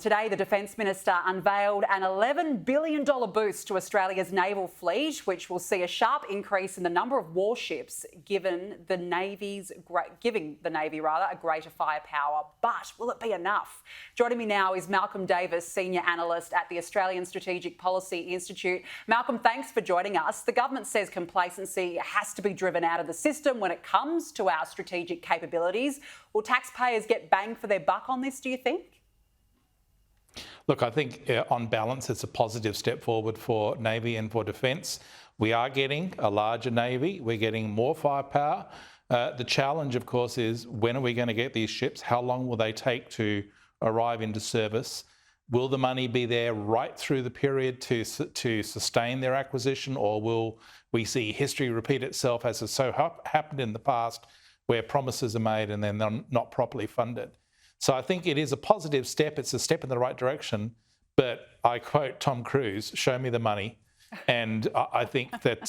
Today, the Defence Minister unveiled an $11 billion boost to Australia's naval fleet, which will see a sharp increase in the number of warships, giving the Navy a greater firepower. But will it be enough? Joining me now is Malcolm Davis, Senior Analyst at the Australian Strategic Policy Institute. Malcolm, thanks for joining us. The government says complacency has to be driven out of the system when it comes to our strategic capabilities. Will taxpayers get bang for their buck on this, do you think? Look, I think on balance, it's a positive step forward for Navy and for Defence. We are getting a larger Navy. We're getting more firepower. The challenge, of course, is when are we going to get these ships? How long will they take to arrive into service? Will the money be there right through the period to sustain their acquisition, or will we see history repeat itself as has so happened in the past where promises are made and then they're not properly funded? So I think it is a positive step. It's a step in the right direction. But I quote Tom Cruise, show me the money. And I think that,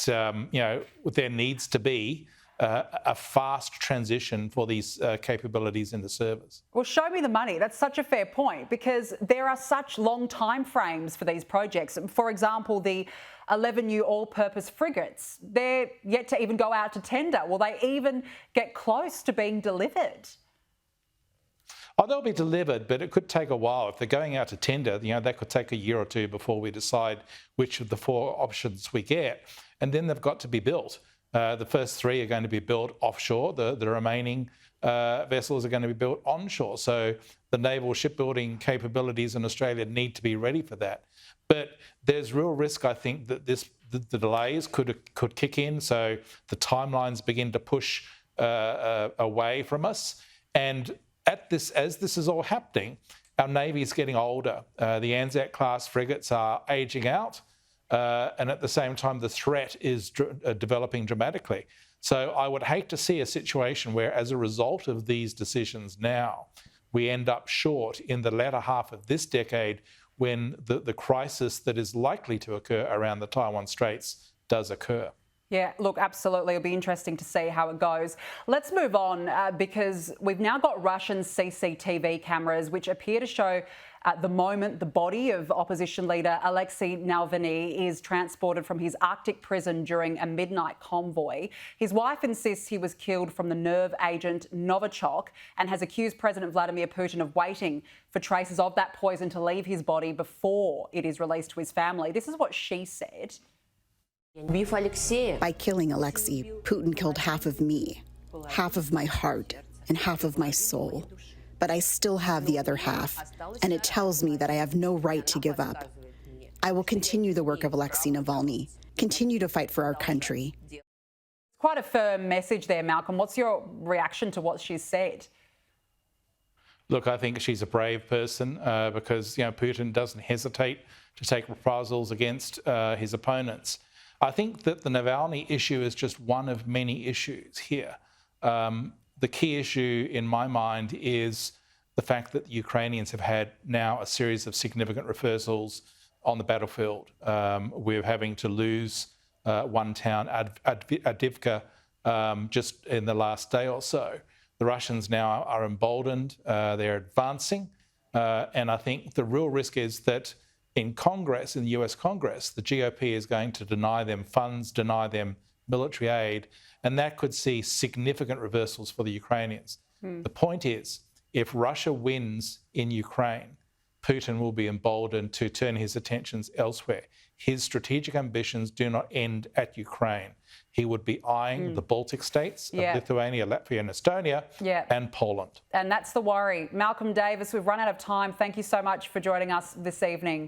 there needs to be a fast transition for these capabilities in the service. Well, show me the money. That's such a fair point, because there are such long time frames for these projects. For example, the 11 new all-purpose frigates, they're yet to even go out to tender. Will they even get close to being delivered? Oh, they'll be delivered, but it could take a while. If they're going out to tender, that could take a year or two before we decide which of the four options we get. And then they've got to be built. The first three are going to be built offshore. The remaining vessels are going to be built onshore. So the naval shipbuilding capabilities in Australia need to be ready for that. But there's real risk, I think, that the delays could kick in. So the timelines begin to push away from us. And as this is all happening, our Navy is getting older. The Anzac-class frigates are ageing out, and at the same time, the threat is developing dramatically. So I would hate to see a situation where, as a result of these decisions now, we end up short in the latter half of this decade when the crisis that is likely to occur around the Taiwan Straits does occur. Yeah, look, absolutely. It'll be interesting to see how it goes. Let's move on because we've now got Russian CCTV cameras which appear to show at the moment the body of opposition leader Alexei Navalny is transported from his Arctic prison during a midnight convoy. His wife insists he was killed from the nerve agent Novichok and has accused President Vladimir Putin of waiting for traces of that poison to leave his body before it is released to his family. This is what she said. By killing Alexei, Putin killed half of me, half of my heart, and half of my soul. But I still have the other half, and it tells me that I have no right to give up. I will continue the work of Alexei Navalny, continue to fight for our country. Quite a firm message there, Malcolm. What's your reaction to what she's said? Look, I think she's a brave person because Putin doesn't hesitate to take reprisals against his opponents. I think that the Navalny issue is just one of many issues here. The key issue in my mind is the fact that the Ukrainians have had now a series of significant reversals on the battlefield. We're having to lose one town, Adivka, just in the last day or so. The Russians now are emboldened, they're advancing, and I think the real risk is that in Congress, in the US Congress, the GOP is going to deny them funds, deny them military aid, and that could see significant reversals for the Ukrainians. The point is, if Russia wins in Ukraine, Putin will be emboldened to turn his attentions elsewhere. His strategic ambitions do not end at Ukraine. He would be eyeing the Baltic states of Lithuania, Latvia and Estonia and Poland. And that's the worry. Malcolm Davis, we've run out of time. Thank you so much for joining us this evening.